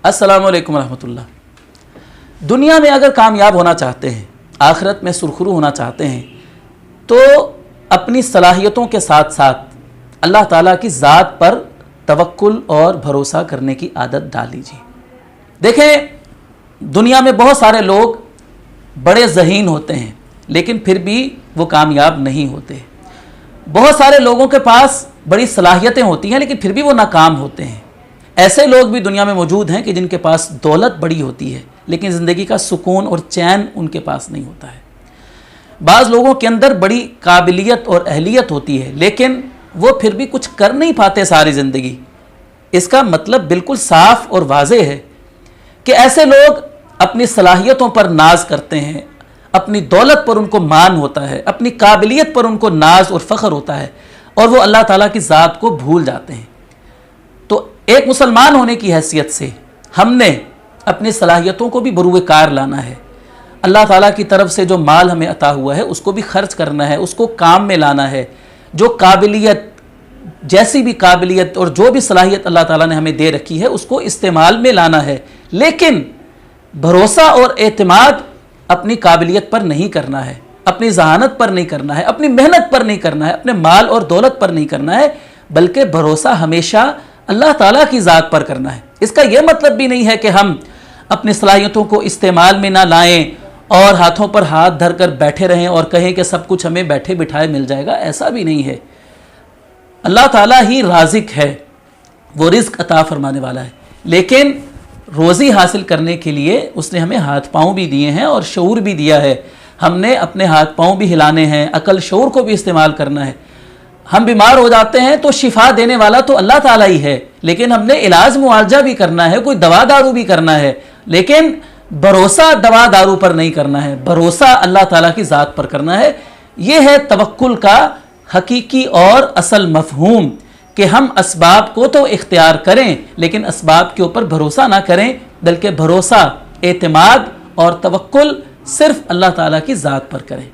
अस्सलामु अलैकुम रहमतुल्लाह। दुनिया में अगर कामयाब होना चाहते हैं, आखिरत में सुरखरू होना चाहते हैं, तो अपनी सलाहियतों के साथ साथ अल्लाह ताला की ज़ात पर तवक्कुल और भरोसा करने की आदत डाल लीजिए। देखें, दुनिया में बहुत सारे लोग बड़े ज़हीन होते हैं लेकिन फिर भी वो कामयाब नहीं होते। बहुत सारे लोगों के पास बड़ी सलाहियतें होती हैं लेकिन फिर भी वो नाकाम होते हैं। ऐसे लोग भी दुनिया में मौजूद हैं कि जिनके पास दौलत बड़ी होती है लेकिन ज़िंदगी का सुकून और चैन उनके पास नहीं होता है। बाज़ लोगों के अंदर बड़ी काबिलियत और अहलियत होती है लेकिन वो फिर भी कुछ कर नहीं पाते सारी ज़िंदगी। इसका मतलब बिल्कुल साफ और वाज़ेह है कि ऐसे लोग अपनी सलाहियतों पर नाज करते हैं, अपनी दौलत पर उनको मान होता है, अपनी काबिलियत पर उनको नाज और फ़ख्र होता है और वो अल्लाह ताला की ज़ात को भूल जाते हैं। तो एक मुसलमान होने की हैसियत से हमने अपनी सलाहियतों को भी बरूए कार लाना है। अल्लाह ताला की तरफ से जो माल हमें अता हुआ है उसको भी खर्च करना है, उसको काम में लाना है। जो काबिलियत, जैसी भी काबिलियत और जो भी सलाहियत अल्लाह ताला ने हमें दे रखी है उसको इस्तेमाल में लाना है, लेकिन भरोसा और एतमाद अपनी काबिलियत पर नहीं करना है, अपनी जहानत पर नहीं करना है, अपनी मेहनत पर नहीं करना है, अपने माल और दौलत पर नहीं करना है, बल्कि भरोसा हमेशा अल्लाह ताला की ज़ात पर करना है। इसका यह मतलब भी नहीं है कि हम अपनी सलाहियतों को इस्तेमाल में ना लाएं और हाथों पर हाथ धर कर बैठे रहें और कहें कि सब कुछ हमें बैठे बिठाए मिल जाएगा। ऐसा भी नहीं है। अल्लाह ताला ही राज़िक है, वो रिज़्क अता फरमाने वाला है, लेकिन रोज़ी हासिल करने के लिए उसने हमें हाथ पाँव भी दिए हैं और शऊर भी दिया है। हमने अपने हाथ पाँव भी हिलाने हैं, अकल शऊर को भी इस्तेमाल करना है। हम बीमार हो जाते हैं तो शिफा देने वाला तो अल्लाह ताला ही है, लेकिन हमने इलाज मुआवजा भी करना है, कोई दवा दारू भी करना है, लेकिन भरोसा दवा दारू पर नहीं करना है, भरोसा अल्लाह ताला की ज़ात पर करना है। यह है तवक्कुल का हकीकी और असल मफहूम कि हम असबाब को तो इख्तियार करें लेकिन असबाब के ऊपर भरोसा ना करें, बल्कि भरोसा, एतमाद और तवक्कुल सिर्फ अल्लाह ताला की ज़ात पर करें।